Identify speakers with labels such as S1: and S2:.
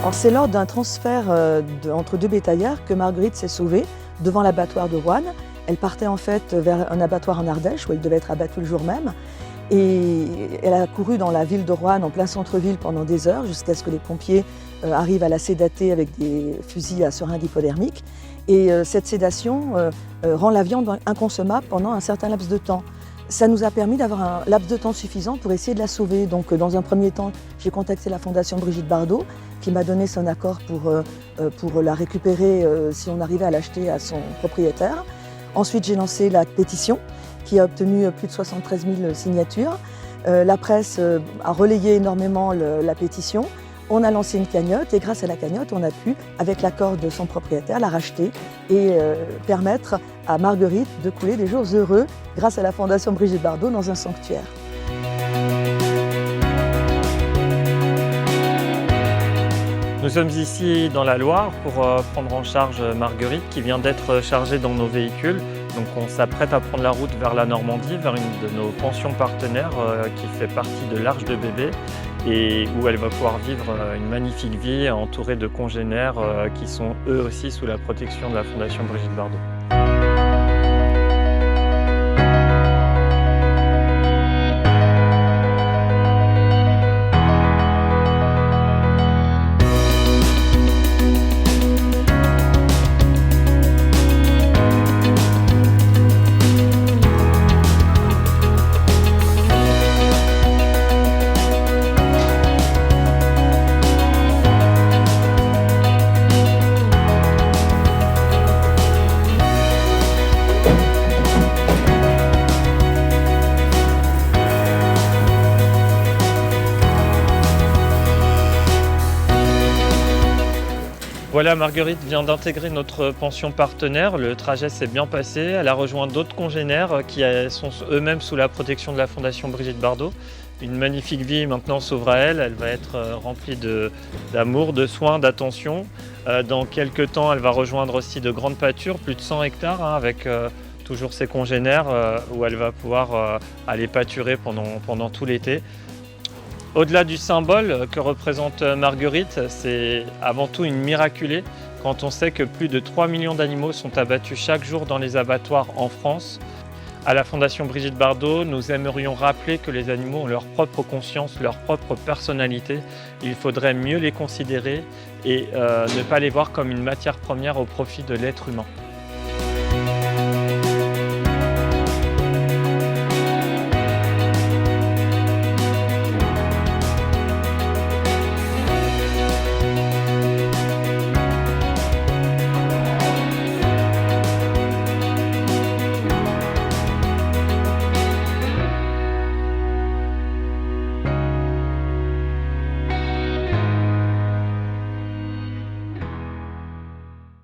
S1: Alors, c'est lors d'un transfert entre deux bétaillères que Marguerite s'est sauvée devant l'abattoir de Roanne. Elle partait en fait vers un abattoir en Ardèche où elle devait être abattue le jour même. Et elle a couru dans la ville de Roanne, en plein centre-ville, pendant des heures, jusqu'à ce que les pompiers arrivent à la sédater avec des fusils à seringue hypodermique. Et cette sédation rend la viande inconsommable pendant un certain laps de temps. Ça nous a permis d'avoir un laps de temps suffisant pour essayer de la sauver. Donc dans un premier temps, j'ai contacté la Fondation Brigitte Bardot, qui m'a donné son accord pour la récupérer si on arrivait à l'acheter à son propriétaire. Ensuite, j'ai lancé la pétition, qui a obtenu plus de 73 000 signatures. La presse a relayé énormément la pétition. On a lancé une cagnotte et grâce à la cagnotte, on a pu, avec l'accord de son propriétaire, la racheter et permettre à Marguerite de couler des jours heureux grâce à la Fondation Brigitte Bardot dans un sanctuaire.
S2: Nous sommes ici dans la Loire pour prendre en charge Marguerite qui vient d'être chargée dans nos véhicules. Donc on s'apprête à prendre la route vers la Normandie, vers une de nos pensions partenaires qui fait partie de l'Arche de Bébé et où elle va pouvoir vivre une magnifique vie entourée de congénères qui sont eux aussi sous la protection de la Fondation Brigitte Bardot. Voilà, Marguerite vient d'intégrer notre pension partenaire. Le trajet s'est bien passé. Elle a rejoint d'autres congénères qui sont eux-mêmes sous la protection de la Fondation Brigitte Bardot. Une magnifique vie maintenant s'ouvre à elle. Elle va être remplie d'amour, de soins, d'attention. Dans quelques temps, elle va rejoindre aussi de grandes pâtures, plus de 100 hectares, avec toujours ses congénères où elle va pouvoir aller pâturer pendant tout l'été. Au-delà du symbole que représente Marguerite, c'est avant tout une miraculée quand on sait que plus de 3 millions d'animaux sont abattus chaque jour dans les abattoirs en France. À la Fondation Brigitte Bardot, nous aimerions rappeler que les animaux ont leur propre conscience, leur propre personnalité. Il faudrait mieux les considérer et ne pas les voir comme une matière première au profit de l'être humain.